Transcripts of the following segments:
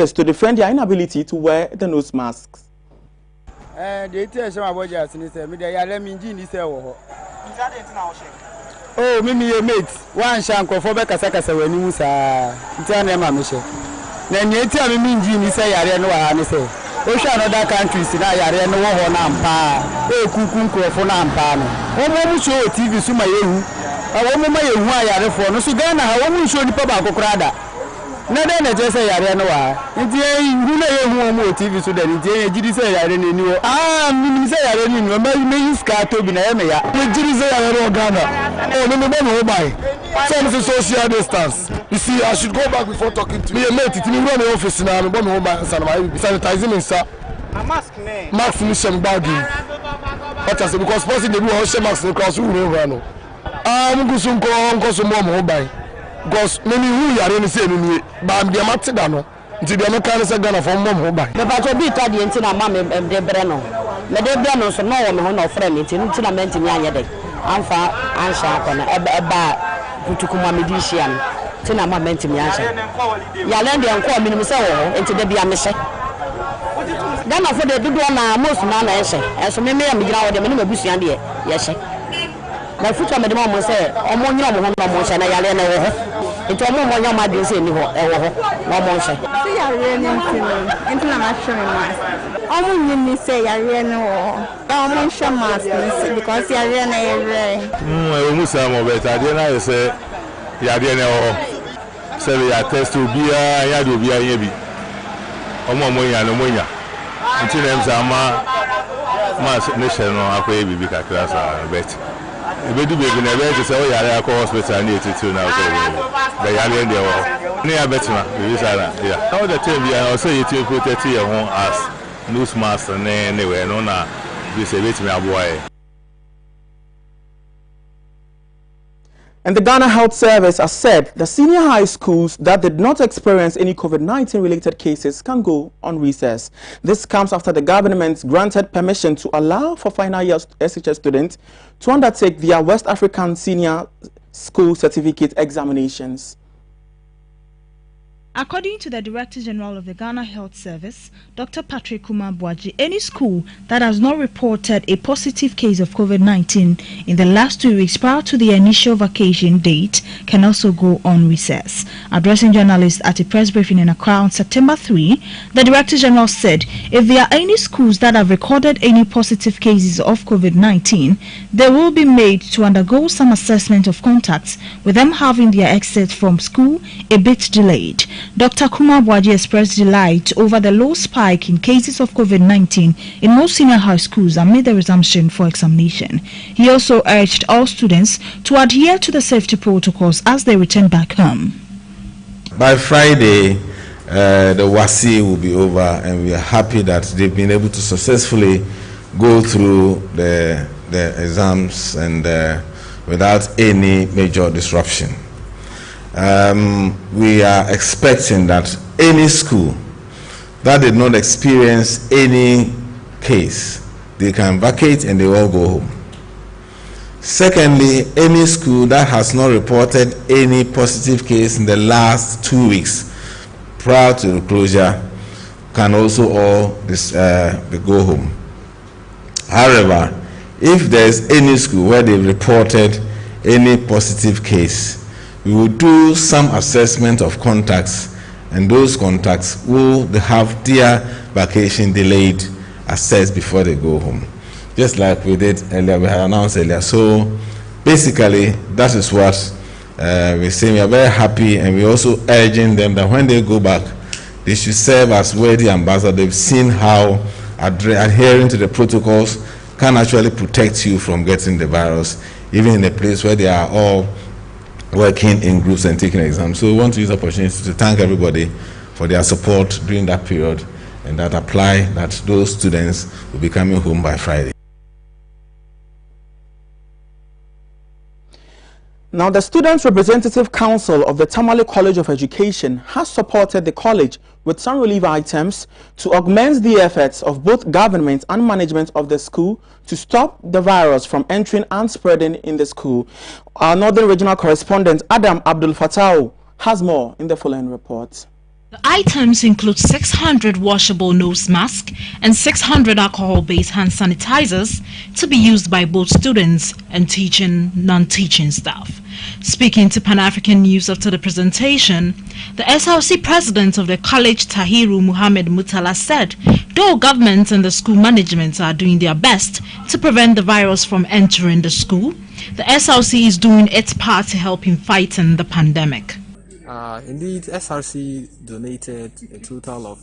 to defend their inability to wear the nose masks. The teacher my boy just said me dey let me in this wo. Oh, me mate. One shanko for be kasa wani musa. Ntia na ma me she. Na nyeti a me in this yare no wa ne say. O sha another countries na yare no wo ho na mpa. E kuku nkrofo na mpa no. Wo mu show TV so ma yehu. Wo mu ma yehu ayare fo no so Ghana ha wo mu show ni pa ba kokrada. Na dey na je say yare no wa. Nti hu na yehu mu TV so da nti jiri say yare ni ni o. Mi say yare ni ni o me iska to bi na ye me ya. Jiri say yare no Ghana. Oh, no, no, buy. So this is social distance. You see, I should go back before talking to you. Me mate, me run the office now. Me go back and sanitize me, sir. A mask, ne? Mask, me some baggy. What I say because person they do all share mask because we no run. I'm go some more buy. Because many who are in the same but I'm the matter dano. Nti be no kan say Ghana for mom buy. Me ba to bi ta de nti na ma me de bre no. Me de bre no so no wo me ho no frɛ me nti na menti me anye de. Amfa ansha kona eba putukuma medishia tina ma menti mi ansha ya lende enko minimum se wo enti de bia me hye Ghana for de dodo na most na na hye enso me ya me gira wo de me no mabusua de ye hye na futu me de mo se omo nyira mo ho no mo hye na ya le na wo ho enti omo mo nya ma de se ni ho e wo ho na mo hye se ya re ni enti na ma hye me omo nyini se ya re no omo hye mask because ya re na ye musa mo beta de na say ya de na o say ya test obia ya de obia ye bi omo mo nya no mo nya nti na msa ma ne she no akoye bibi kakra sa bet ebedu bebi na bet say o yare akọ hospital na etitu na so be yare de o ne ya betina bibi sa na ya all the time bi na say you protect your home as nose mask ne we no na bi say betimi aboa. And the Ghana Health Service has said the senior high schools that did not experience any COVID-19 related cases can go on recess. This comes after the government granted permission to allow for final year SHS students to undertake their West African Senior School Certificate examinations. According to the Director General of the Ghana Health Service, Dr. Patrick Kumabwaji, any school that has not reported a positive case of COVID-19 in the last 2 weeks prior to the initial vacation date can also go on recess. Addressing journalists at a press briefing in Accra on September 3, the Director General said if there are any schools that have recorded any positive cases of COVID-19, they will be made to undergo some assessment of contacts, with them having their exit from school a bit delayed. Dr. Kumabwaji expressed delight over the low spike in cases of COVID-19 in most senior high schools amid the resumption for examination. He also urged all students to adhere to the safety protocols as they return back home. By Friday, the WASI will be over, and we are happy that they've been able to successfully go through the exams and without any major disruption. We are expecting that any school that did not experience any case, they can vacate and they all go home. Secondly, any school that has not reported any positive case in the last 2 weeks prior to the closure can also all go home. However, if there is any school where they reported any positive case, we will do some assessment of contacts, and those contacts will have their vacation delayed, assessed before they go home. Just like we did earlier, we had announced earlier. So basically, that is what we're saying. We are very happy, and we're also urging them that when they go back, they should serve as worthy ambassadors. They've seen how adhering to the protocols can actually protect you from getting the virus, even in a place where they are all working in groups and taking exams. So we want to use the opportunity to thank everybody for their support during that period, and that apply that those students will be coming home by Friday. Now, the Students' Representative Council of the Tamale College of Education has supported the college with some relief items to augment the efforts of both government and management of the school to stop the virus from entering and spreading in the school. Our Northern Regional Correspondent Adam Abdul Fattah has more in the following report. The items include 600 washable nose masks and 600 alcohol-based hand sanitizers to be used by both students and teaching, non-teaching staff. Speaking to Pan-African News after the presentation, the SRC president of the college, Tahiru Muhammad Mutala, said though government and the school management are doing their best to prevent the virus from entering the school, the SRC is doing its part to help in fighting the pandemic. Indeed, SRC donated a total of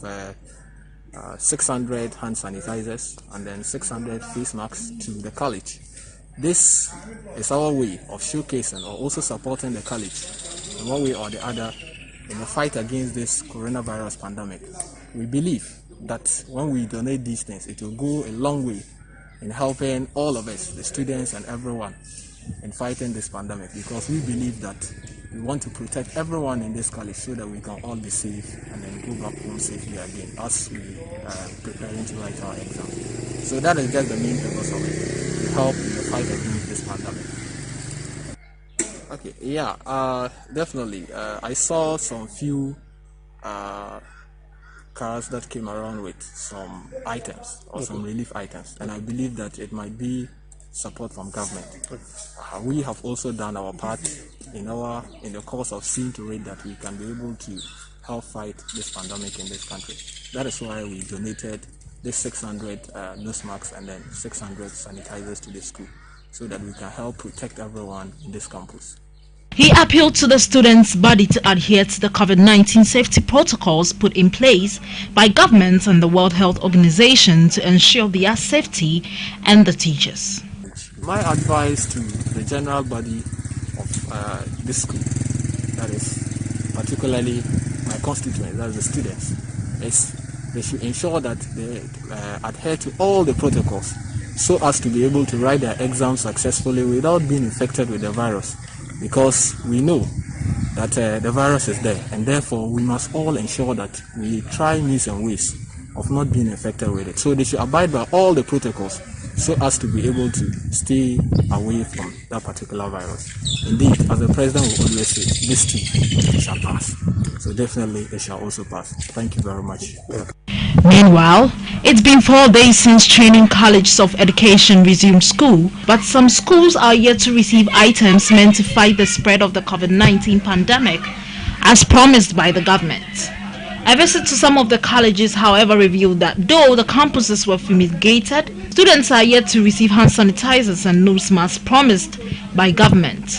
600 hand sanitizers and then 600 face masks to the college. This is our way of showcasing or also supporting the college in one way or the other in the fight against this coronavirus pandemic. We believe that when we donate these things, it will go a long way in helping all of us, the students and everyone, in fighting this pandemic, because we believe that we want to protect everyone in this college so that we can all be safe and then go back home safely again as we are preparing to write our exams. So that is just the main purpose of it, to help in the fight against this pandemic. Okay, yeah, definitely. I saw some few cars that came around with some items or some relief items, and I believe that it might be support from government. We have also done our part in the course of seeing to it that we can be able to help fight this pandemic in this country. That is why we donated this 600 nose masks and then 600 sanitizers to the school, so that we can help protect everyone in this campus. He appealed to the students' body to adhere to the COVID-19 safety protocols put in place by government and the World Health Organization to ensure their safety and the teachers. My advice to the general body of this school, that is particularly my constituents, that is the students, is they should ensure that they adhere to all the protocols so as to be able to write their exams successfully without being infected with the virus, because we know that the virus is there, and therefore we must all ensure that we try means and ways of not being infected with it. So they should abide by all the protocols so as to be able to stay away from that particular virus. Indeed, as the president will always say, this too shall pass. So definitely it shall also pass. Thank you very much. Meanwhile, it's been 4 days since training colleges of education resumed school, but some schools are yet to receive items meant to fight the spread of the COVID-19 pandemic, as promised by the government. A visit to some of the colleges, however, revealed that though the campuses were fumigated, students are yet to receive hand sanitizers and nose masks promised by government.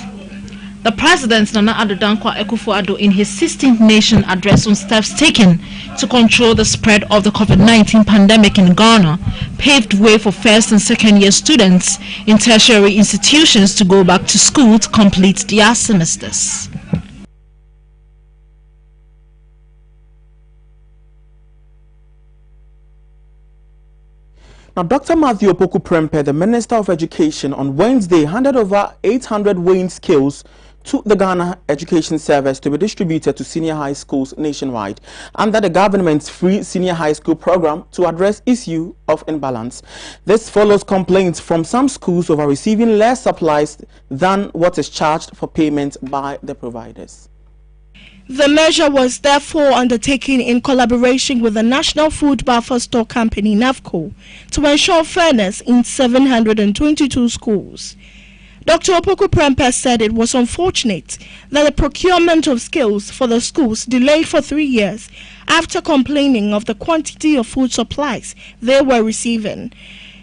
The President, Nana Addo Dankwa Akufo-Addo, in his 16th Nation address on steps taken to control the spread of the COVID-19 pandemic in Ghana, paved way for first and second year students in tertiary institutions to go back to school to complete their semesters. Now, Dr. Matthew Opoku Prempeh, the Minister of Education, on Wednesday handed over 800 weighing scales to the Ghana Education Service to be distributed to senior high schools nationwide under the government's free senior high school program to address issue of imbalance. This follows complaints from some schools over receiving less supplies than what is charged for payment by the providers. The measure was therefore undertaken in collaboration with the National Food Buffer Store Company, NAFCO, to ensure fairness in 722 schools. Dr. Opoku Prempeh said it was unfortunate that the procurement of skills for the schools delayed for 3 years after complaining of the quantity of food supplies they were receiving.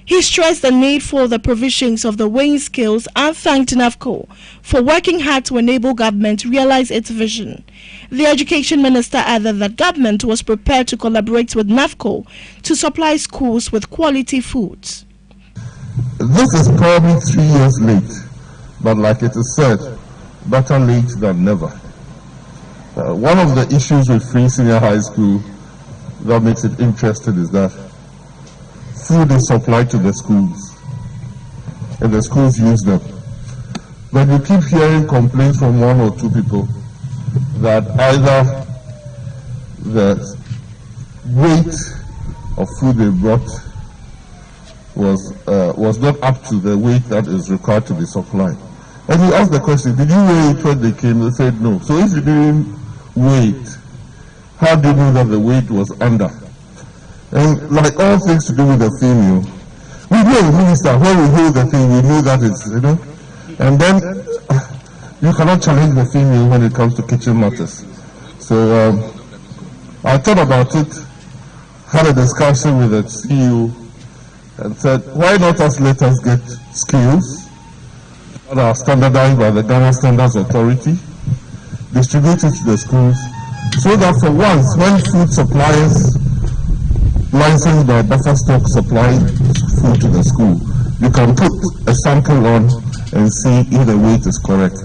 He stressed the need for the provisions of the weighing scales and thanked NAFCO for working hard to enable government to realize its vision. The Education Minister added that government was prepared to collaborate with NAFCO to supply schools with quality foods. This is probably 3 years late, but like it is said, better late than never. One of the issues with free senior high school that makes it interesting is that food is supplied to the schools, and the schools use them. But you keep hearing complaints from 1 or 2 people that either the weight of food they brought was not up to the weight that is required to be supplied. And you ask the question, did you weigh it when they came? They said no. So if you didn't weigh it, How do you know that the weight was under? And like all things to do with the female, we know, Minister, when we hold the thing, we know that it's, you know, and then you cannot challenge the female when it comes to kitchen matters. So I thought about it, had a discussion with the CEO, and said, why not let us get skills that are standardized by the Ghana Standards Authority, distribute it to the schools, so that for once, when food suppliers licensed by buffer stock supply food to the school, you can put a sample on and see if the weight is correct.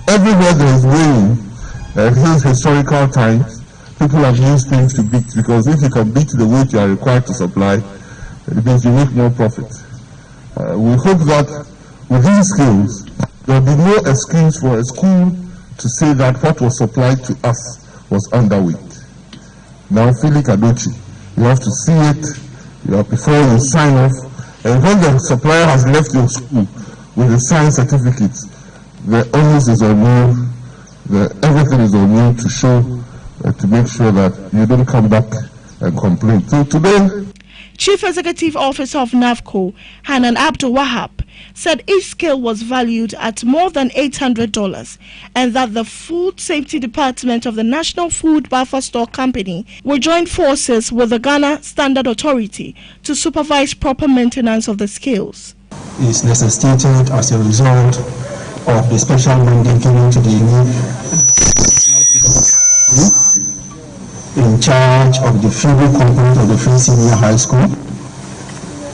Everywhere there is weighing, since historical times, people have used things to beat, because if you can beat the weight you are required to supply, it means you make more profit. We hope that with these skills, there will be no excuse for a school to say that what was supplied to us was underweight. Now, Philip Adochi, you have to see it, before you sign off, and when the supplier has left your school with the signed certificates, the onus is on you, everything is on you to show, to make sure that you don't come back and complain. So today, Chief Executive Officer of NAFCO, Hanan Abdul Wahab, said each scale was valued at more than $800 and that the Food Safety Department of the National Food Buffer Stock Company will join forces with the Ghana Standard Authority to supervise proper maintenance of the scales. Is necessitated as a result of the special mandate given to the in charge of the feeding component of the Free Senior High School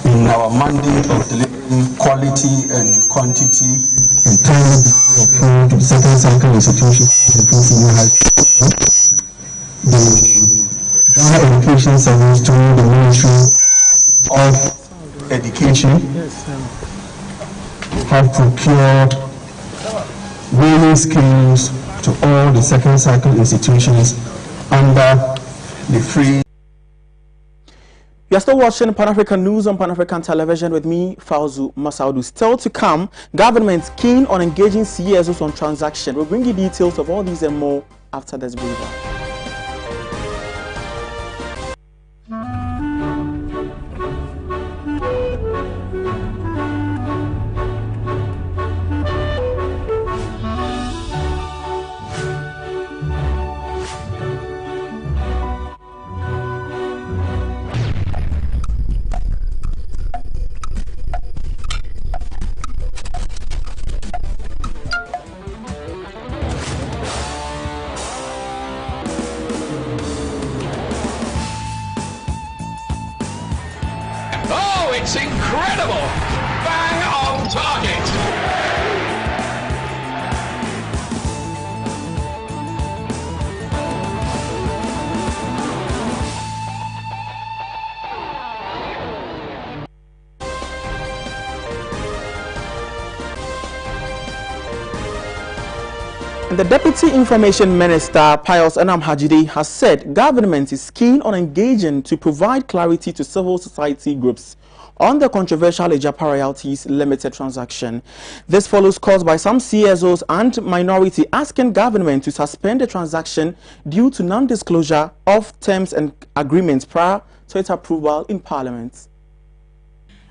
in our mandate of delivering quality and quantity and timely delivery of food to the second cycle institutions in the Free Senior High School. The Ghana Education Service through the Ministry of Education have procured weighing scales to all the second cycle institutions under the free. You are still watching Pan-African News on Pan-African Television with me, Fauzu Masawudu. Still to come, government keen on engaging CSOs on transaction. We'll bring you details of all these and more after this brief. It's incredible! Bang on target! The Deputy Information Minister, Pius Enam Hajide, has said government is keen on engaging to provide clarity to civil society groups on the controversial Ejapa Royalties Limited transaction. This follows calls by some CSOs and minority asking government to suspend the transaction due to non-disclosure of terms and agreements prior to its approval in Parliament.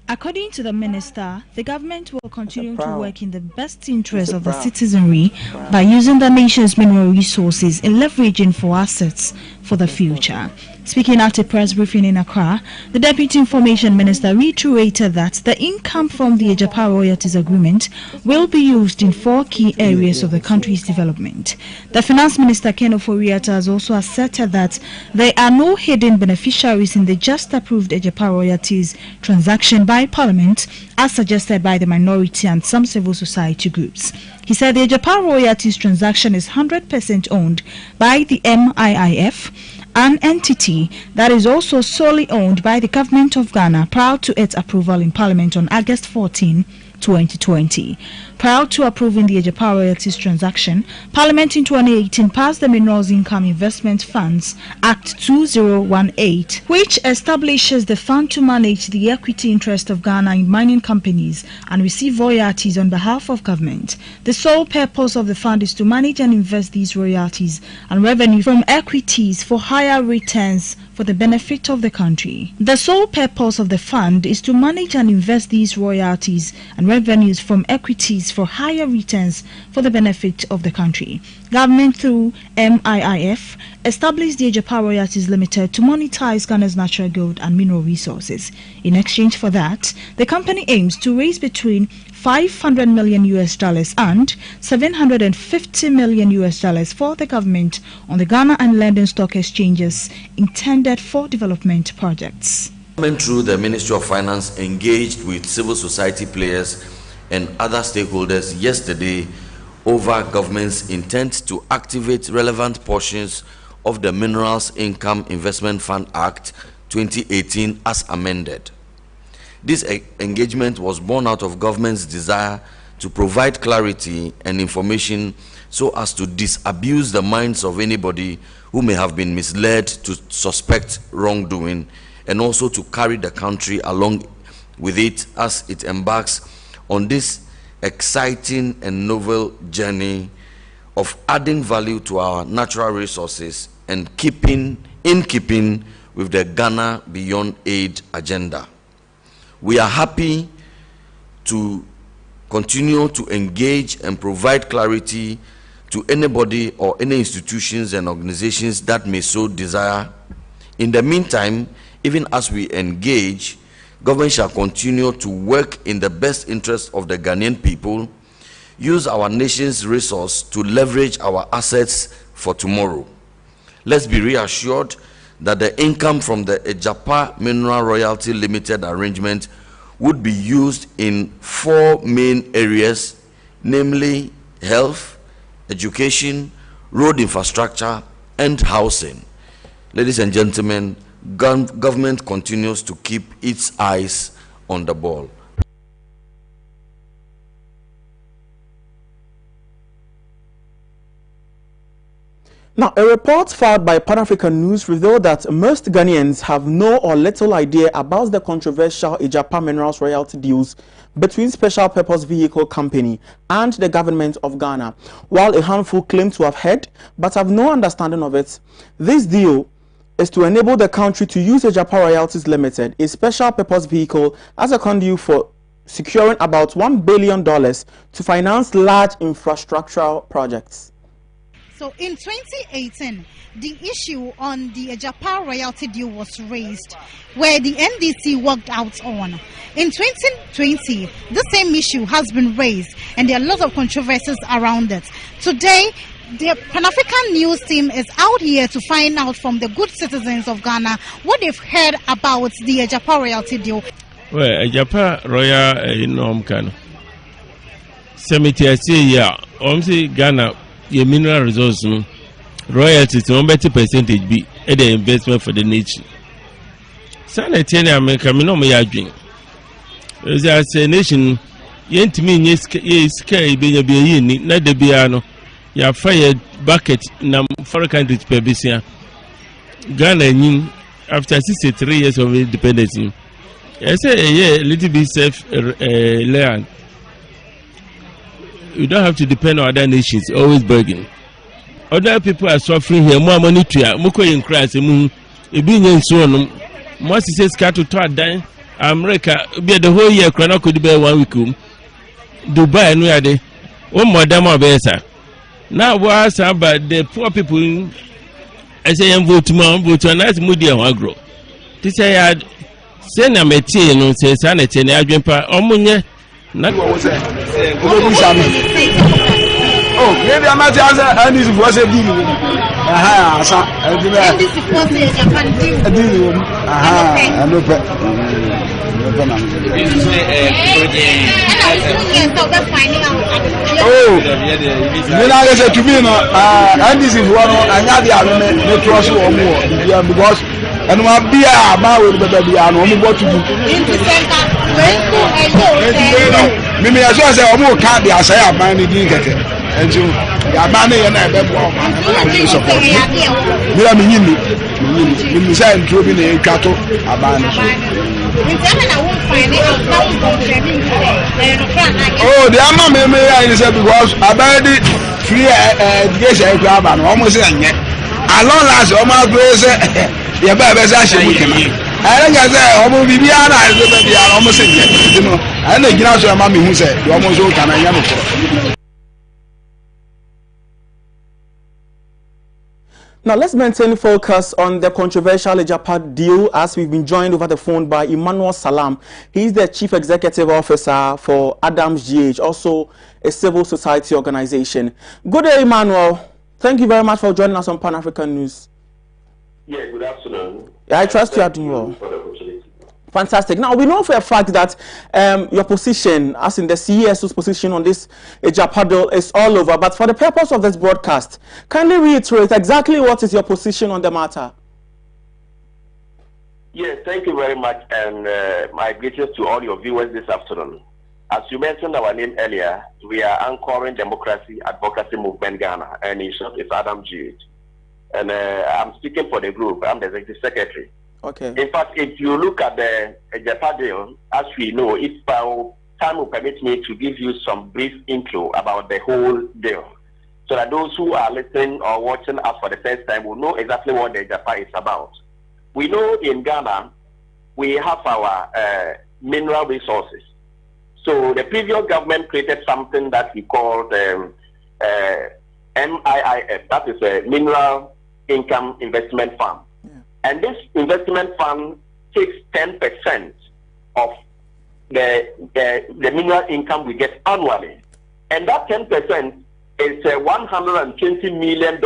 According to the minister, the government will continue to work in the best interest of the citizenry by using the nation's mineral resources and leveraging for assets for the future. Speaking at a press briefing in Accra, the Deputy Information Minister reiterated that the income from the Ejapa Royalties Agreement will be used in 4 key areas of the country's development. The Finance Minister, Ken Ofori-Atta, has also asserted that there are no hidden beneficiaries in the just approved Ejapa Royalties transaction by Parliament, as suggested by the minority and some civil society groups. He said the Ejapa Royalties transaction is 100% owned by the MIIF, an entity that is also solely owned by the government of Ghana prior to its approval in Parliament on August 14, 2020. Prior to approving the Ejapa royalties transaction, Parliament in 2018 passed the Minerals Income Investment Funds Act 2018, which establishes the fund to manage the equity interest of Ghana in mining companies and receive royalties on behalf of government. The sole purpose of the fund is to manage and invest these royalties and revenue from equities for higher returns for the benefit of the country. The sole purpose of the fund is to manage and invest these royalties and revenues from equities for higher returns for the benefit of the country. Government through MIIF established the Ejapa Royalties Limited to monetize Ghana's natural gold and mineral resources. In exchange for that, the company aims to raise between $500 million and $750 million for the government on the Ghana and London stock exchanges intended for development projects. Government through the Ministry of Finance engaged with civil society players and other stakeholders yesterday over government's intent to activate relevant portions of the Minerals Income Investment Fund Act 2018 as amended. This engagement was born out of government's desire to provide clarity and information so as to disabuse the minds of anybody who may have been misled to suspect wrongdoing, and also to carry the country along with it as it embarks on this exciting and novel journey of adding value to our natural resources and in keeping with the Ghana Beyond Aid agenda. We are happy to continue to engage and provide clarity to anybody or any institutions and organizations that may so desire. In the meantime, even as we engage, government shall continue to work in the best interest of the Ghanaian people, use our nation's resource to leverage our assets for tomorrow. Let's be reassured that the income from the Ejapa Mineral Royalty Limited arrangement would be used in 4 main areas, namely health, education, road infrastructure, and housing. Ladies and gentlemen, government continues to keep its eyes on the ball. Now, a report filed by Pan-African News revealed that most Ghanaians have no or little idea about the controversial Ejapa Minerals royalty deals between Special Purpose Vehicle Company and the government of Ghana, while a handful claim to have heard but have no understanding of it. This deal is to enable the country to use Ejapa Royalties Limited, a special purpose vehicle, as a conduit for securing about $1 billion to finance large infrastructural projects. So in 2018, the issue on the Ejapa royalty deal was raised, where the NDC worked out on. In 2020, the same issue has been raised, and there are lots of controversies around it. Today, the Pan-African News team is out here to find out from the good citizens of Ghana what they've heard about the Ejapa royalty deal. Well, Ejapa royal can. Cemetery say Ghana. Your mineral resources, royalties, no better percentage be at the investment for the nation. Sanitary America, no me arguing. As a nation, yet me, yes, sky being a be not the piano. You have fired bucket nam 4 countries per year. Ghana, after 63 years of independence, I say a little bit safe land. You don't have to depend on other nations, always begging. Other people are suffering here, more money to ya, Moko in Christ, being so on. Most says cat to die. America, be the whole year, Crown could be 1 week. Dubai, and we are there. One more dama besa. Now, what's about the poor people? I say, I'm vote tomorrow, vote to a nice moody and agro. This I had send a metier, no says, Sanity, and I drink Omunya. Not what was oh, maybe I'm not and this was a deal. And this was a Japan deal. And oh, you know, I said to me, and this is one, and now they are trust or more because and what be a man with the baby and only what to do. Mimi as well say omo ka be asay aban ni din keke. Enju ya aban ni na ebe bo ma na support. Mi am yini. Mi say ntro bi na etwato aban ni. Oh, the ama me I say because aban di free education e aban omo say anye. Along last omo go say ye ba be say she mukema. I think I say omo bibi ana I say be ana omo say you know. I na gina so ma me hu say the omo so kan anya no for. Now, let's maintain focus on the controversial Ejapa deal as we've been joined over the phone by Emmanuel Salam. He is the Chief Executive Officer for Adams GH, also a civil society organization. Good day, Emmanuel. Thank you very much for joining us on Pan African News. Yeah, good afternoon. Yeah, I trust you are doing well. Fantastic. Now, we know for a fact that your position, as in the CES's position on this Ejapa deal, is all over. But for the purpose of this broadcast, kindly reiterate exactly what is your position on the matter. Yes, thank you very much, and my greetings to all your viewers this afternoon. As you mentioned our name earlier, we are anchoring democracy advocacy movement Ghana, and in short, it's Adam GH. And I'm speaking for the group. I'm the executive secretary. Okay. In fact, if you look at the Ejapa deal, as we know, if time will permit me to give you some brief intro about the whole deal, so that those who are listening or watching us for the first time will know exactly what the Ejapa is about. We know in Ghana, we have our mineral resources. So the previous government created something that we called MIIF, that is a Mineral Income Investment Fund. And this investment fund takes 10% of the mineral income we get annually. And that 10% is $120 million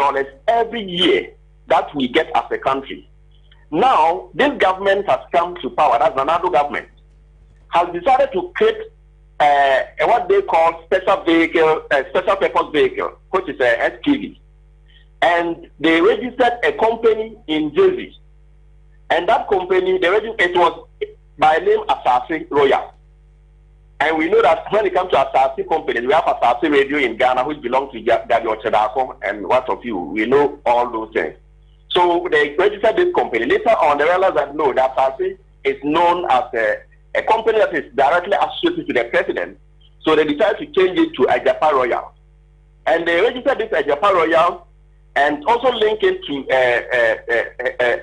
every year that we get as a country. Now, this government has come to power, that's another government, has decided to create what they call special purpose vehicle, which is a SPV. And they registered a company in Jersey. And that company, it was by name Asase Royal. And we know that when it comes to Asase companies, we have Asase Radio in Ghana, which belongs to Gabi Ochedako, and what of you, we know all those things. So they registered this company. Later on, they realized that no, that Asase is known as a company that is directly associated to the president. So they decided to change it to Ejapa Royal. And they registered this Ejapa Royal and also link it to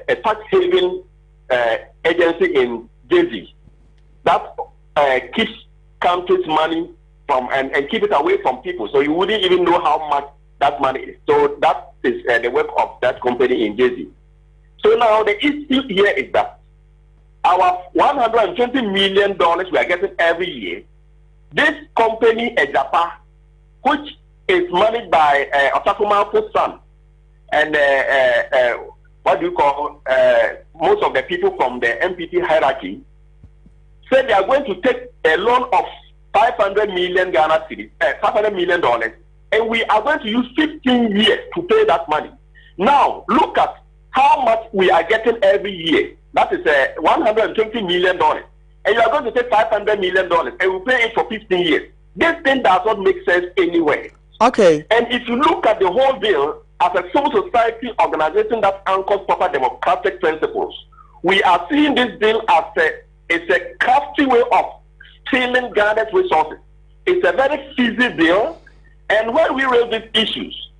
a tax haven agency in Jersey that keeps countries' money from and keep it away from people. So you wouldn't even know how much that money is. So that is the work of that company in Jersey. So now the issue here is that our $120 million we are getting every year, this company Ejapa, which is managed by Otafumafu's son, and what do you call most of the people from the MPP hierarchy, said they are going to take a loan of 500 million Ghana cedis, $500 million, and we are going to use 15 years to pay that money. Now, look at how much we are getting every year. That is $120 million, and you are going to take $500 million, and we pay it for 15 years. This thing does not make sense anywhere. Okay. And if you look at the whole deal, as a civil society organization that anchors proper democratic principles, we are seeing this deal as a crafty way of stealing Ghana's resources. It's a very fizzy deal, and when we raise these issues,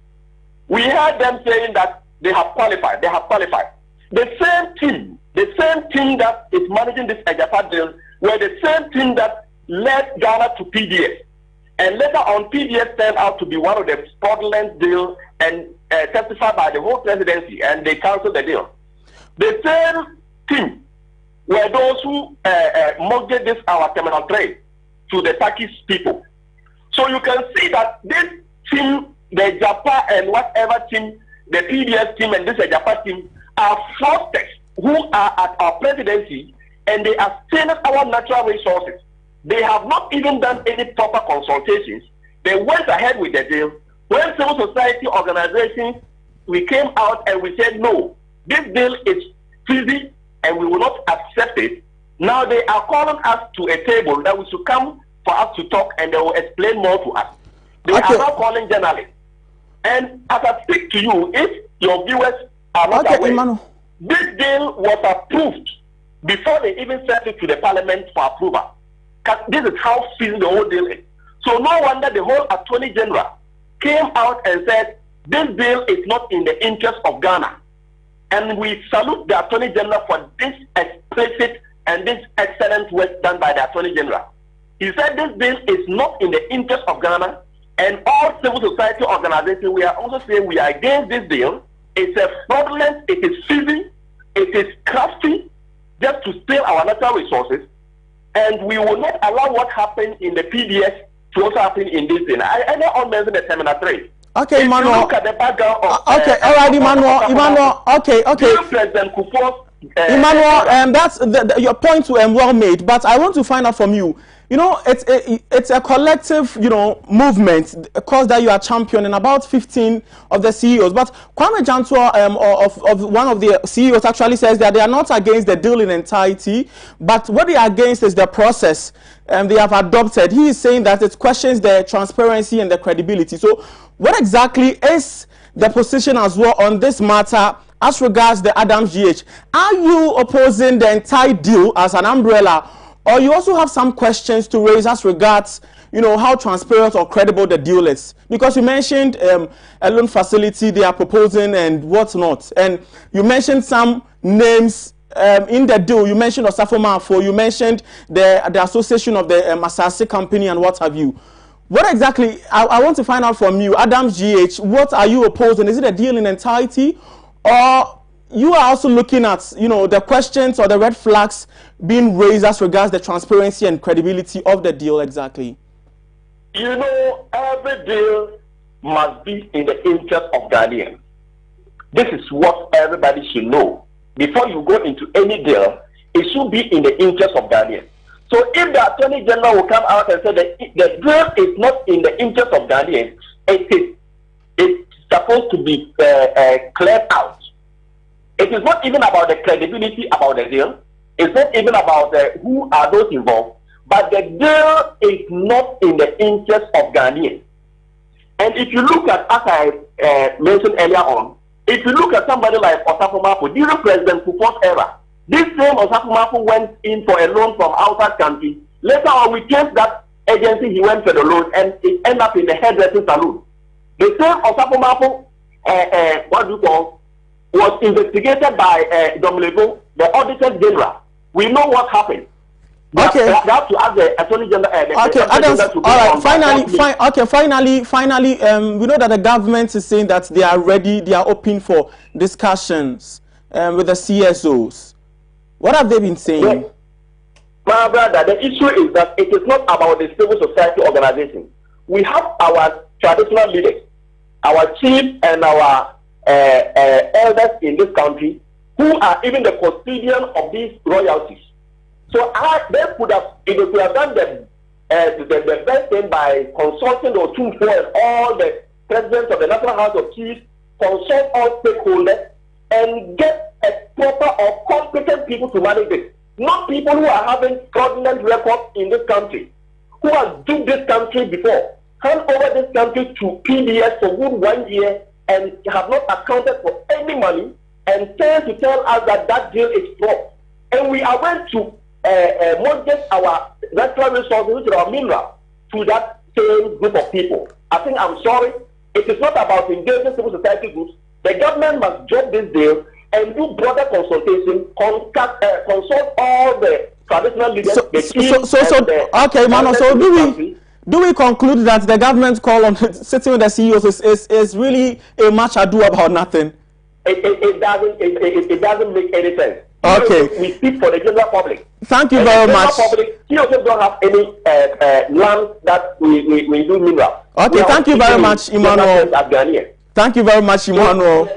we heard them saying that they have qualified. They have qualified. The same team that is managing this Ejapa deal were the same team that led Ghana to PDS. And later on, PDS turned out to be one of the fraudulent deals and testified by the whole presidency, and they canceled the deal. The same team were those who mortgaged this our terminal trade to the Turkish people. So you can see that this team, the Japa and whatever team, the PDS team and this Japa team are fraudsters who are at our presidency, and they are stealing our natural resources. They have not even done any proper consultations. They went ahead with the deal. When civil society organizations, we came out and we said, no, this deal is fizzy and we will not accept it. Now they are calling us to a table that we should come for us to talk, and they will explain more to us. They are now calling journalists. And as I speak to you, if your viewers are not aware, Emmanuel, this deal was approved before they even sent it to the parliament for approval. This is how feasible the whole deal is. So no wonder the whole Attorney General came out and said, this bill is not in the interest of Ghana. And we salute the Attorney General for this explicit and this excellent work done by the Attorney General. He said this bill is not in the interest of Ghana, and all civil society organizations, we are also saying we are against this bill. It's a fraudulent, it is filthy, it is crafty, just to steal our natural resources, and we will not allow what happened in the PDS to also happen in this thing. I don't mention the Terminal 3. Okay, Emmanuel. Look at the background of okay, all right, Emmanuel. Okay. President Kufuor. Emmanuel, that's your point well made, but I want to find out from you. You know, it's a collective, movement, a cause that you are championing, about 15 of the CEOs. But Kwame Jantua of one of the CEOs actually says that they are not against the deal in entirety, but what they are against is the process they have adopted. He is saying that it questions the transparency and the credibility. So what exactly is the position as well on this matter as regards the Adams GH? Are you opposing the entire deal as an umbrella, or you also have some questions to raise as regards, how transparent or credible the deal is? Because you mentioned a loan facility they are proposing and what's not. And you mentioned some names in the deal. You mentioned Osafo Maafo, you mentioned the association of the Masasi company and what have you. What exactly, I want to find out from you, Adams GH, what are you opposing? Is it a deal in entirety, or you are also looking at, the questions or the red flags being raised as regards the transparency and credibility of the deal exactly? Every deal must be in the interest of Ghanaians. This is what everybody should know. Before you go into any deal, it should be in the interest of Ghanaians. So if the Attorney General will come out and say that the deal is not in the interest of Ghanaians, it's supposed to be cleared out. It is not even about the credibility about the deal. It's not even about who are those involved. But the deal is not in the interest of Ghanaians. And if you look at, as I mentioned earlier on, if you look at somebody like Osafo Maafo, during President Kufuor's era, this same Osafo Maafo went in for a loan from outside country. Later on, we changed that agency, he went for the loan, and it ended up in the hairdressing salon. The same Osafo Maafo, was investigated by Domlevo, the Auditor General. We know what happened. Okay. They have to ask the Attorney General. Okay, Adams. All right. Finally, we know that the government is saying that they are ready, they are open for discussions with the CSOs. What have they been saying? Yes. My brother, the issue is that it is not about the civil society organization. We have our traditional leaders, our chiefs and our elders in this country who are even the custodian of these royalties. So they could have done the best thing by consulting the Otumfo and all the presidents of the National House of Chiefs, consult all stakeholders, and get a proper or competent people to manage it. Not people who are having fraudulent records in this country, who have duped this country before, hand over this country to PDS for good 1 year and have not accounted for any money, and tend to tell us that that deal is fraud. And we are going to mortgage our natural resources, which are our mineral, to that same group of people. I think, I'm sorry, it is not about engaging civil society groups. The government must drop this deal and do broader consultation, consult all the traditional leaders. Okay, Mano, so do we conclude that the government's call on sitting with the CEOs is really a much ado about nothing? It doesn't make any sense. Okay. We speak for the general public. Thank you very much. CEOs don't have any land that we do mineral. Okay, thank you very much, Emmanuel. Thank you very much, Emmanuel.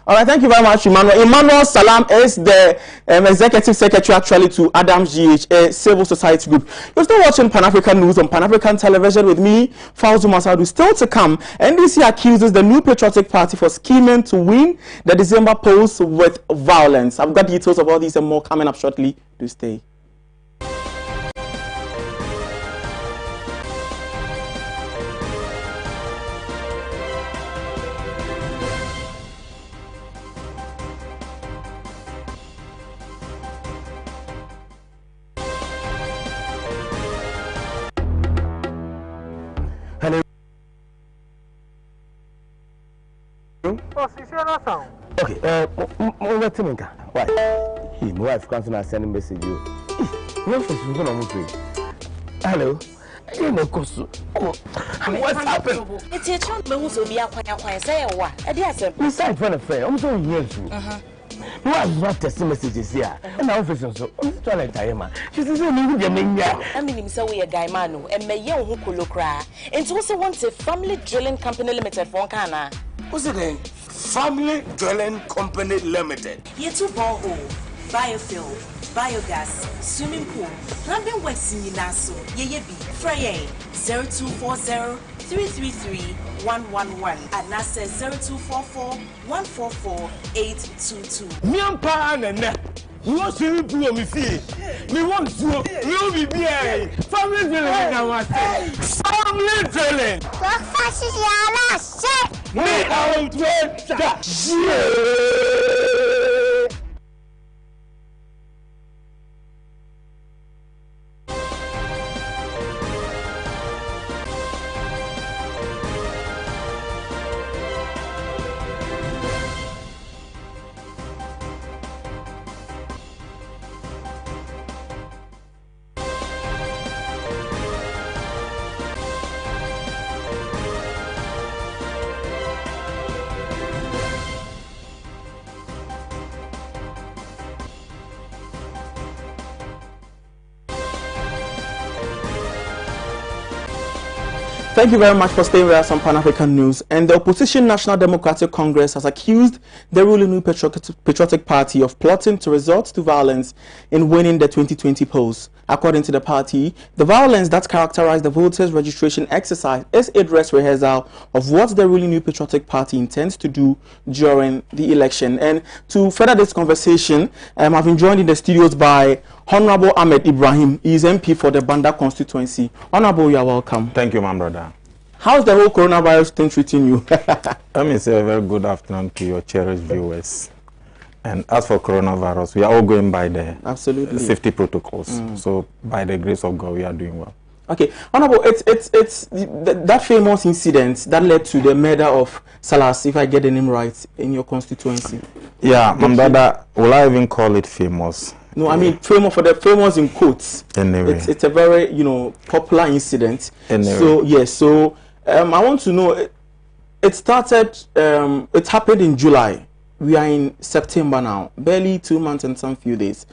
All right, thank you very much, Emmanuel. Emmanuel Salam is the executive secretary actually to Adams GH, a civil society group. You're still watching Pan-African News on Pan-African Television with me, Fauzu Masawudu. Still to come, NDC accuses the New Patriotic Party for scheming to win the December polls with violence. I've got details of all these and more coming up shortly. Do stay. Hello. Okay, why? Hey, my wife comes and send a message you. Hello. You know, what's happened? It's your child who will be a quiet say what? Besides, when a fair, I'm so young. You have not testing messages here. And our officer, so I'm trying to tell you, she says, I mean, so we a guy man and may young who could look cry. And also wants a family drilling company limited for Kana. What's it then? Family Drilling Company Limited. Ye two borehole, biofuel, biogas, swimming pool, plumbing works in Naso, ye be, Frey 0240 333-111 and that says 0244-144-822. Miampa and you want to be me fee. Me want to you be here. Family drilling now what? Family drilling. Me out Thank you very much for staying with us on Pan-African News. And the opposition National Democratic Congress has accused the ruling New Patriotic Party of plotting to resort to violence in winning the 2020 polls. According to the party, the violence that characterized the voters' registration exercise is a dress rehearsal of what the ruling New Patriotic Party intends to do during the election. And to further this conversation, I've been joined in the studios by Honorable Ahmed Ibrahim. He is MP for the Banda constituency. Honorable, you are welcome. Thank you, my brother. How's the whole coronavirus thing treating you? Let me say a very good afternoon to your cherished viewers. And as for coronavirus, we are all going by the safety protocols. So by the grace of God, we are doing well. Okay, Honorable, it's that famous incident that led to the murder of Salas, if I get the name right, in your constituency. Yeah, my brother, will I even call it famous? No, I mean famous for the famous in quotes. Anyway, it's a very popular incident. Anyway. So yes, so I want to know. It started. It happened in July. We are in September now. Barely 2 months and some few days.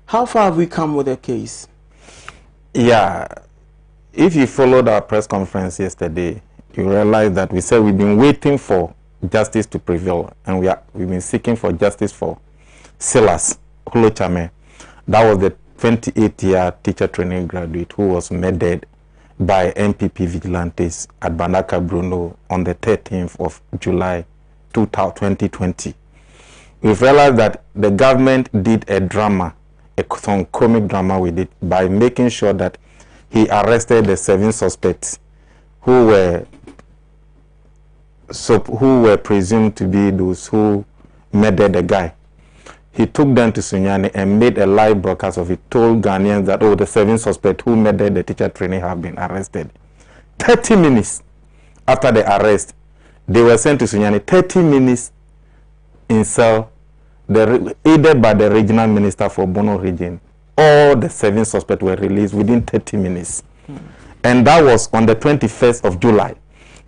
How far have we come with the case? Yeah, if you followed our press conference yesterday, you realize that we said we've been waiting for justice to prevail, and we've been seeking for justice for Silas Olochame. That was the 28-year teacher training graduate who was murdered by MPP vigilantes at Bandaka Bruno on the 13th of July 2020. We've realized that the government did a drama, some comic drama with it, by making sure that he arrested the 7 suspects who were presumed to be those who murdered the guy. He took them to Sunyani and made a live broadcast of it, told Ghanaians that, the 7 suspects who murdered the teacher trainee have been arrested. 30 minutes after the arrest, they were sent to Sunyani. 30 minutes in cell, aided by the regional minister for Bono region. All the 7 suspects were released within 30 minutes. And that was on the 21st of July.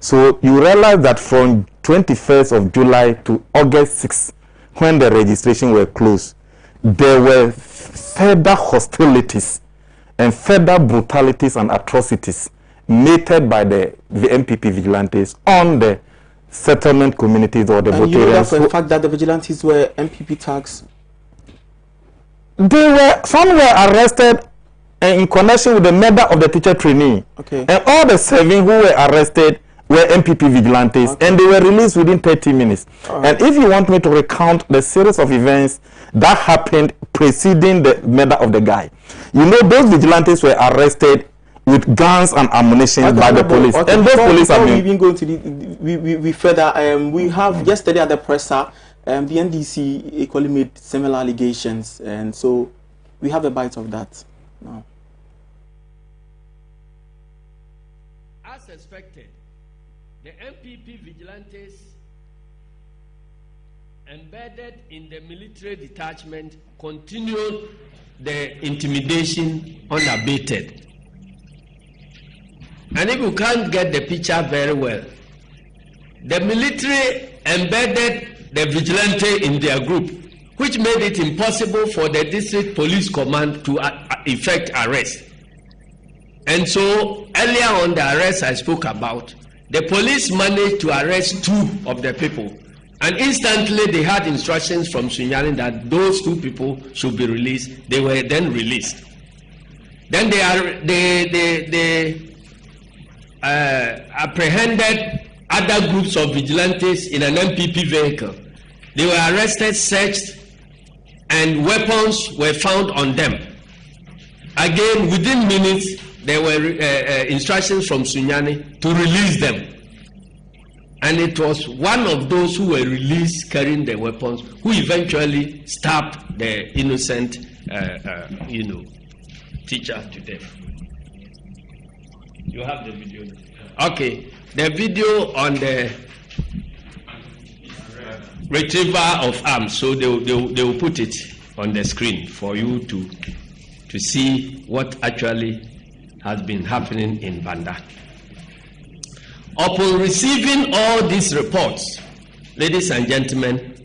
So you realize that from 21st of July to August 6th, when the registration were closed, there were further hostilities and further brutalities and atrocities meted by the MPP vigilantes on the settlement communities or the And you know that Botarians. for the fact that the vigilantes were MPP tags? Some were arrested in connection with the murder of the teacher trainee. Okay. And all the 7 who were arrested were MPP vigilantes, okay, and they were released within 30 minutes. Right. And if you want me to recount the series of events that happened preceding the murder of the guy, you know, those vigilantes were arrested with guns and ammunition by the police. Okay. And those police have been... even going to we further, we have yesterday at the presser, the NDC equally made similar allegations, and so we have a bite of that now. As expected, the MPP vigilantes embedded in the military detachment continued the intimidation unabated. And if you can't get the picture very well, the military embedded the vigilante in their group, which made it impossible for the district police command to effect arrest. And so earlier on the arrest I spoke about, the police managed to arrest 2 of the people, and instantly they had instructions from Sunyani that those 2 people should be released. They were then released. Then they apprehended other groups of vigilantes in an MPP vehicle. They were arrested, searched, and weapons were found on them. Again, within minutes, there were instructions from Sunyani to release them. And it was one of those who were released carrying the weapons who eventually stabbed the innocent, teacher to death. You have the video. Okay, the video on the retrieval of arms. So they will put it on the screen for you to see what actually has been happening in Banda. Upon receiving all these reports, ladies and gentlemen,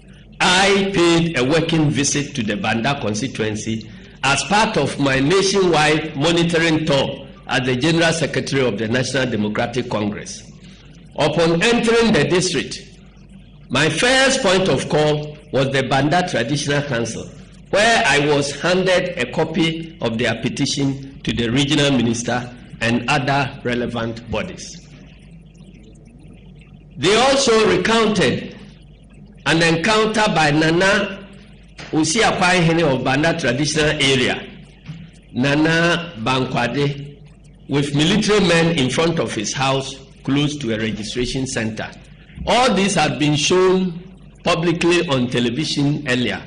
I paid a working visit to the Banda constituency as part of my nationwide monitoring tour as the General Secretary of the National Democratic Congress. Upon entering the district, my first point of call was the Banda Traditional Council, where I was handed a copy of their petition to the regional minister and other relevant bodies. They also recounted an encounter by Nana Usiakwai of Banda Traditional Area, Nana Bankwade, with military men in front of his house close to a registration center. All this had been shown publicly on television earlier.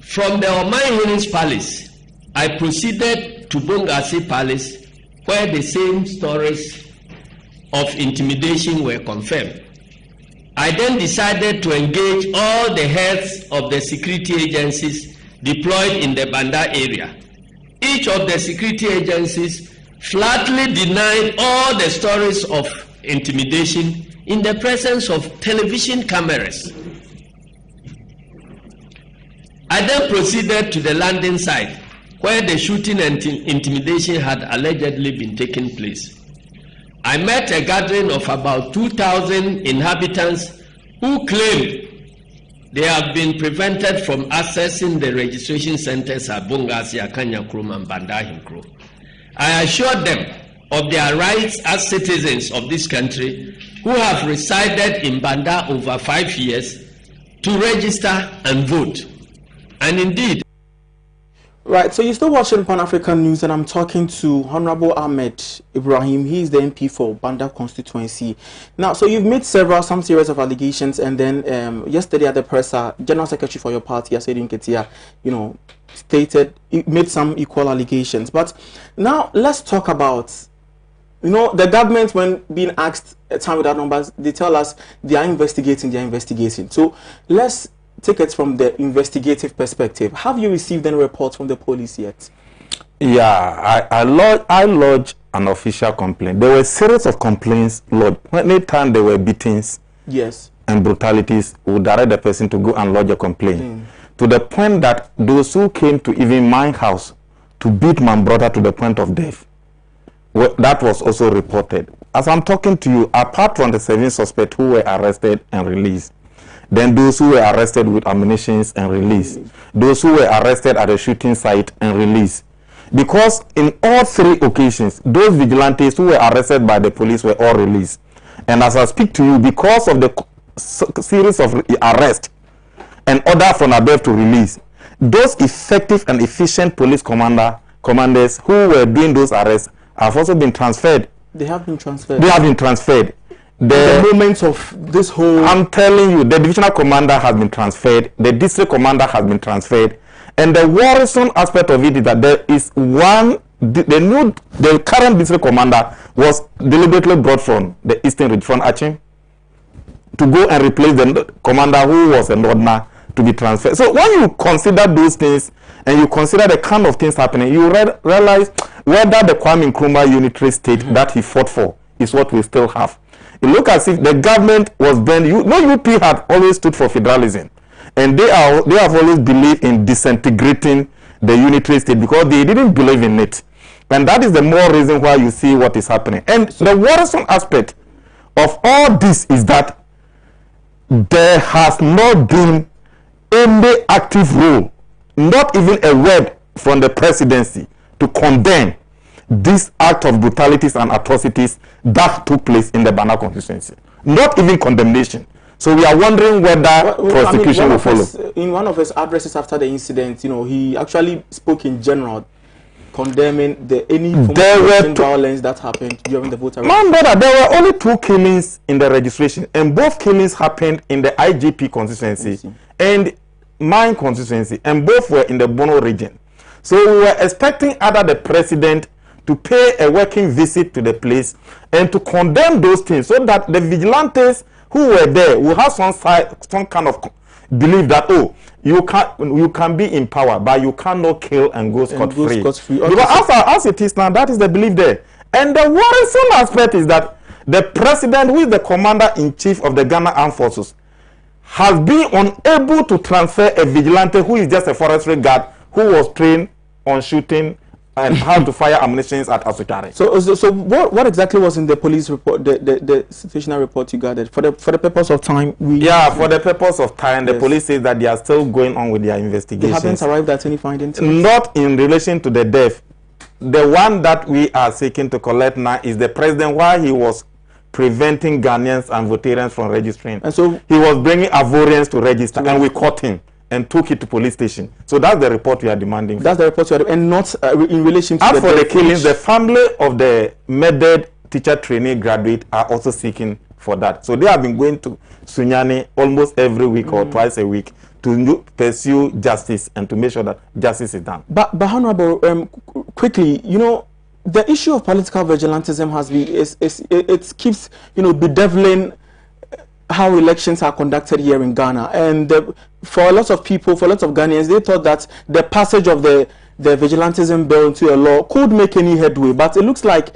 From the Omanhini's palace, I proceeded to Bongasi Palace, where the same stories of intimidation were confirmed. I then decided to engage all the heads of the security agencies deployed in the Banda area. Each of the security agencies flatly denied all the stories of intimidation in the presence of television cameras. I then proceeded to the landing site where the shooting and intimidation had allegedly been taking place. I met a gathering of about 2,000 inhabitants who claimed they have been prevented from accessing the registration centers at Bongasi, Akanya Krum, and Banda Hinkro. I assured them of their rights as citizens of this country who have resided in Banda over 5 years to register and vote. And indeed, right, so you're still watching Pan-African News, and I'm talking to Honorable Ahmed Ibrahim. He is the MP for Banda constituency. Now, so you've made some series of allegations, and then yesterday at the presser, General Secretary for your party, Asedin Ketia, made some equal allegations. But now let's talk about, the government, when being asked a time without numbers, they tell us they are investigating. So let's take it from the investigative perspective. Have you received any reports from the police yet? Yeah, I lodged an official complaint. There were a series of complaints lodged. Anytime there were beatings, yes, and brutalities, we would direct the person to go and lodge a complaint. To the point that those who came to even my house to beat my brother to the point of death, that was also reported. as I'm talking to you, apart from the 7 suspects who were arrested and released, then those who were arrested with ammunition and released, those who were arrested at the shooting site and released. Because in all 3 occasions, those vigilantes who were arrested by the police were all released. And as I speak to you, because of the series of arrests and order from above to release, those effective and efficient police commanders who were doing those arrests have also been transferred. They have been transferred. They have been transferred. The moments of this whole... I'm telling you, the divisional commander has been transferred. The district commander has been transferred. And the worrisome aspect of it is that there is one... The current district commander was deliberately brought from the Eastern Region, from Achim, to go and replace the commander who was a Northerner to be transferred. So when you consider those things and you consider the kind of things happening, you realize whether the Kwame Nkrumah unitary state that he fought for is what we still have. It looks as if the government was bent. UP had always stood for federalism, and they have always believed in disintegrating the unitary state because they didn't believe in it. And that is the more reason why you see what is happening. And the worrisome aspect of all this is that there has not been any active role, not even a word from the presidency to condemn this act of brutalities and atrocities that took place in the Bana constituency. Not even condemnation. So we are wondering whether prosecution will follow. In one of his addresses after the incident, he actually spoke in general, condemning any form of violence that happened during the voter registration. Brother, there were only 2 killings in the registration, and both killings happened in the IGP constituency and mine constituency, and both were in the Bono region. So we were expecting either the president to pay a working visit to the place and to condemn those things so that the vigilantes who were there will have some kind of belief that, oh, you can be in power, but you cannot kill and go scot-free. Because as it is now, that is the belief there. And the worrisome aspect is that the president, who is the commander-in-chief of the Ghana Armed Forces, has been unable to transfer a vigilante who is just a forestry guard who was trained on shooting and how to fire ammunition at Asukare. So what exactly was in the police report, the situational report you gathered? For the purpose of time, for the purpose of time, the police say that they are still going on with their investigations. They haven't arrived at any findings? Not in relation to the death. The one that we are seeking to collect now is the president, while he was preventing Ghanaians and Votarians from registering. And so he was bringing Ivorians to register, and we caught him and took it to police station. So that's the report we are demanding. That's the report you are, and not in relation to as for the killings, the family of the murdered teacher trainee graduate are also seeking for that. So they have been going to Sunyani almost every week or twice a week to pursue justice and to make sure that justice is done. But Honorable, quickly, the issue of political vigilantism has been it keeps bedeviling how elections are conducted here in Ghana, and for a lot of people, for a lot of Ghanaians, they thought that the passage of the vigilantism bill into a law could make any headway, but it looks like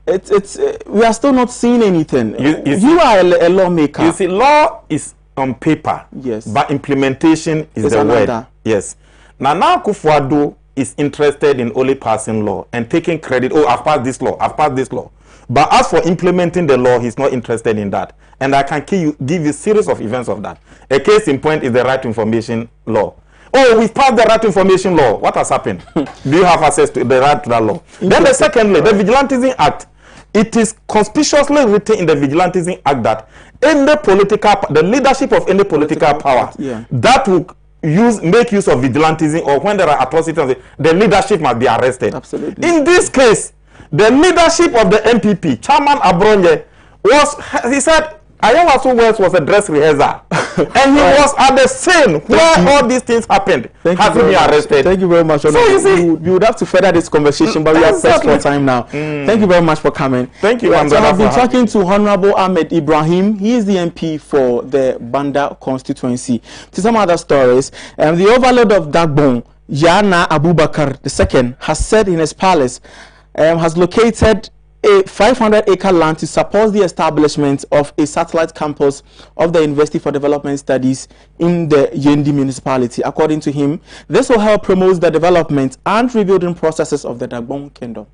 we are still not seeing anything. You are a lawmaker. You see, law is on paper, yes, but implementation is the word. Yes. Nana Akufo-Addo is interested in only passing law and taking credit. Oh, I've passed this law. I've passed this law. But as for implementing the law, he's not interested in that. And I can give you a series of events of that. A case in point is the right to information law. Oh, we've passed the right to information law. What has happened? Do you have access to the right to that law? Then secondly, the Vigilantism Act. It is conspicuously written in the Vigilantism Act that the leadership of any political power that will make use of vigilantism, or when there are atrocities, the leadership must be arrested. Absolutely. In this case, the leadership of the MPP, Chairman Abronye, he said, Ayawaso West was a dress rehearsal. And he was at the scene where all these things happened. Has been arrested. Thank you very much. So you see, we would have to further this conversation, but we are pressed for time now. Thank you very much for coming. Thank you. So I've been talking to Honorable Ahmed Ibrahim. He is the MP for the Banda constituency. To some other stories, the overlord of Dagbon, Yana Abubakar II, has said in his palace, has located a 500-acre land to support the establishment of a satellite campus of the University for Development Studies in the Yendi municipality. According to him, this will help promote the development and rebuilding processes of the Dagbon Kingdom.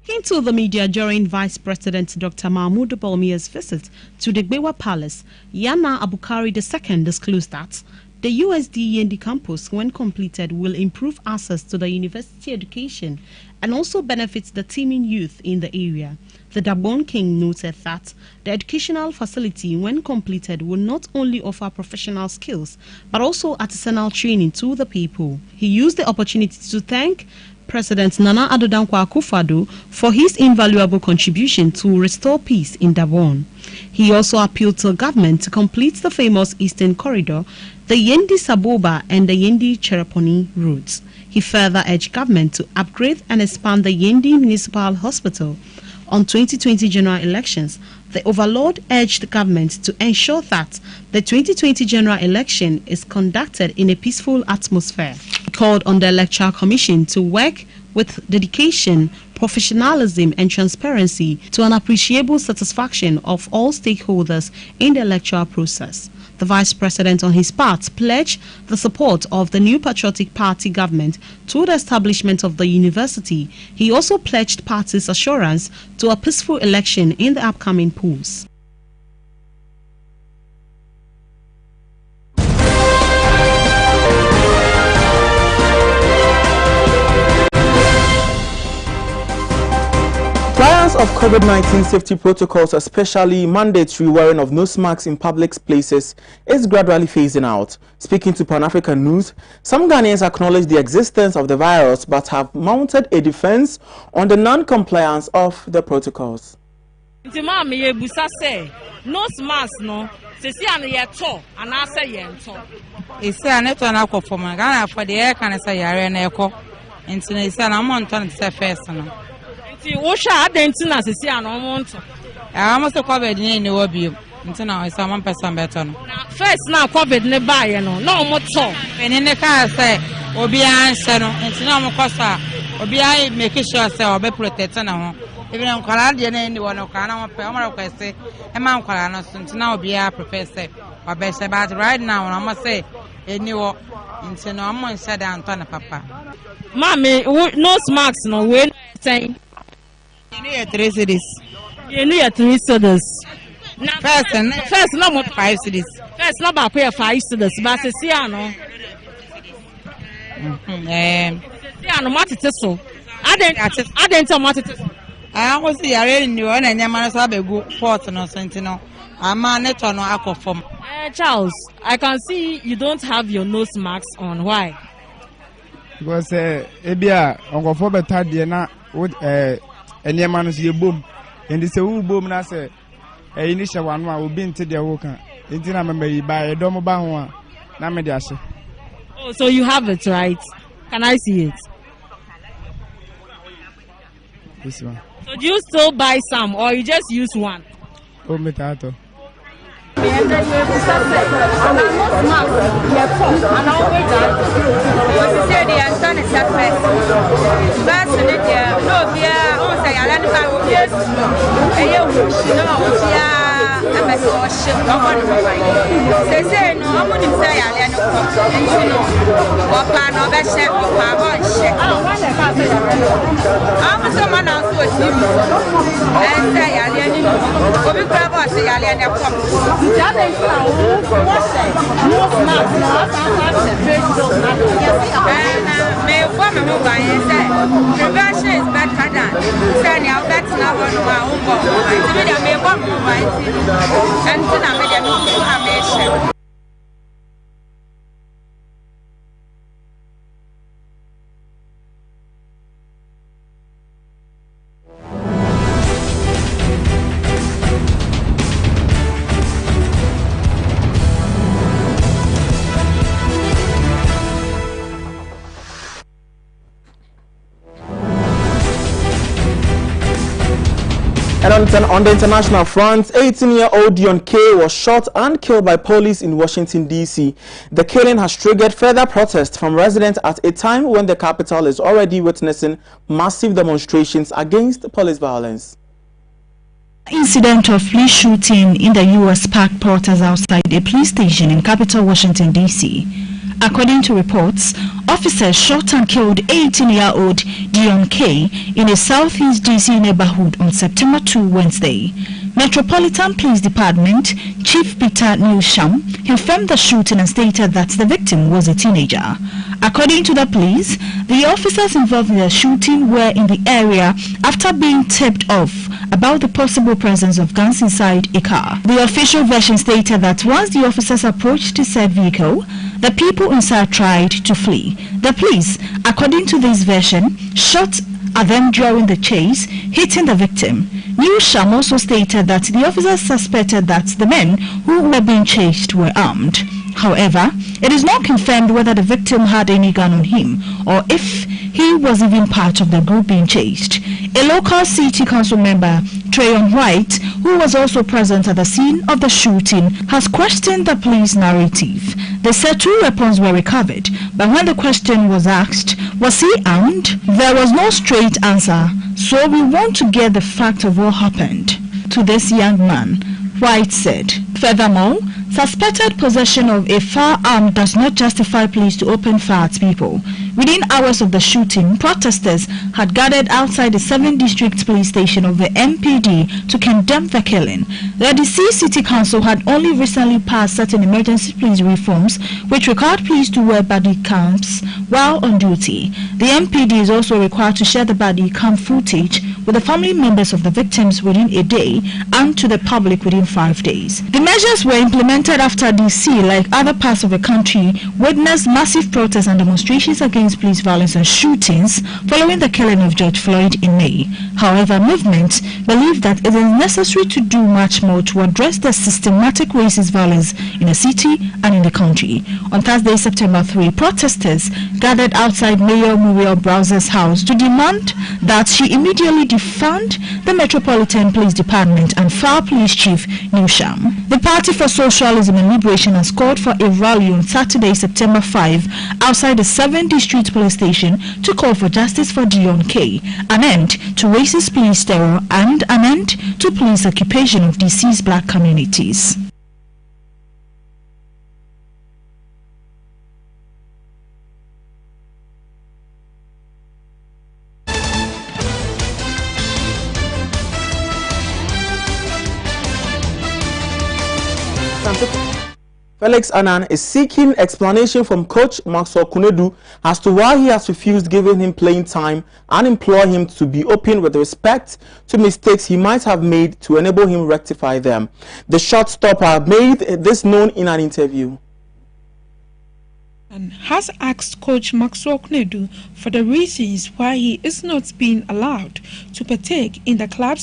Speaking to the media during Vice President Dr. Mahmoud Bawumia's visit to the Gbewa Palace, Yana Abukari II disclosed that the USD Yendi campus, when completed, will improve access to the university education and also benefit the teeming youth in the area. The Dabon King noted that the educational facility, when completed, will not only offer professional skills but also artisanal training to the people. He used the opportunity to thank President Nana Addo Dankwa Akufo-Addo for his invaluable contribution to restore peace in Gabon. He also appealed to government to complete the famous Eastern Corridor, the Yendi-Saboba and the Yendi-Chereponi routes. He further urged government to upgrade and expand the Yendi Municipal Hospital. On 2020 general elections, the overlord urged the government to ensure that the 2020 general election is conducted in a peaceful atmosphere. He called on the Electoral Commission to work with dedication, professionalism and transparency to an appreciable satisfaction of all stakeholders in the electoral process. The Vice President, on his part, pledged the support of the new Patriotic Party government to the establishment of the university. He also pledged party's assurance to a peaceful election in the upcoming polls. Of COVID-19 safety protocols, especially mandatory wearing of nose masks in public places, is gradually phasing out. Speaking to Pan-African News, some Ghanaians acknowledge the existence of the virus but have mounted a defense on the non-compliance of the protocols. Nose mask no, sisi ane yeto, anase yento. Isi ane to na ko forma, Ghana for the air can say yare na eko. Nti na isi na mo nto na first no. Osha adentina sisi ano monto. Amo se COVID ni wo bi. Ntina o sa man person beto no. First na COVID ne baye no. Na omo to. Eni ne ka say obi an hye no. Ntina omo kosa. Obi ai make sure say obe protect na ho. Even nkwala de na ni wo no ka na mo pe. Omo request e ma nkwala no so ntina obi a professor obe se but right now omo say eni wo ntina omo nse da anto na papa. Mami nose mask no we say you need 3 cities. You need 3 cities. First, no more 5 cities. First, no back 5 cities. But see, I know. See, I know what it is. So, I didn't tell what it is. I almost see. I really knew. And your man said, "Be good port no sentinel." I'm a neto no akofom. Charles, I can see you don't have your nose mask on. Why? Because ebia onkofo beta de na ene man no ye bom and say who bom na say ini hye wano a obi nte de wo kan enti na mema yi ba edom ba ho a na me de ahye. Oh, so you have it, right? Can I see it? This one. So do you still buy some or you just use one? Oh, metato. Prevention is better than saying I'll bet now on my own board. And on the international front, 18-year-old Dion K was shot and killed by police in Washington, D.C. The killing has triggered further protests from residents at a time when the capital is already witnessing massive demonstrations against police violence. Incident of police shooting in the U.S. parked protest outside a police station in capital Washington, D.C. According to reports, officers shot and killed 18-year-old Dion K in a southeast DC neighborhood on September 2 Wednesday. Metropolitan Police Department Chief Peter Newsham confirmed the shooting and stated that the victim was a teenager. According to the police, the officers involved in the shooting were in the area after being tipped off about the possible presence of guns inside a car. The official version stated that once the officers approached the said vehicle, the people inside tried to flee. The police, according to this version, shot at them during the chase, hitting the victim. Newsham also stated that the officers suspected that the men who were being chased were armed. However, it is not confirmed whether the victim had any gun on him or if he was even part of the group being chased. A local city council member, Trayon White, who was also present at the scene of the shooting, has questioned the police narrative. They said 2 weapons were recovered, but when the question was asked, was he armed? There was no straight answer, so we want to get the fact of what happened to this young man, White said. Furthermore, suspected possession of a firearm does not justify police to open fire at people. Within hours of the shooting, protesters had gathered outside the 7th District Police Station of the MPD to condemn the killing. The DC City Council had only recently passed certain emergency police reforms which required police to wear body cams while on duty. The MPD is also required to share the body cam footage with the family members of the victims within a day and to the public within 5 days. The measures were implemented after DC, like other parts of the country, witnessed massive protests and demonstrations against police violence and shootings following the killing of George Floyd in May. However, movements believe that it is necessary to do much more to address the systematic racist violence in the city and in the country. On Thursday, September 3, protesters gathered outside Mayor Muriel Browser's house to demand that she immediately defund the Metropolitan Police Department and fire Police Chief Newsham. The Party for Socialism and Liberation has called for a rally on Saturday, September 5, outside the 7th District Police Station to call for justice for Dion K, an end to racist police terror, and an end to police occupation of DC's black communities. Felix Annan is seeking explanation from coach Maxwell Kunedu as to why he has refused giving him playing time and implore him to be open with respect to mistakes he might have made to enable him rectify them. The shot stopper made this known in an interview. And has asked coach Maxwell Kunedu for the reasons why he is not being allowed to partake in the club's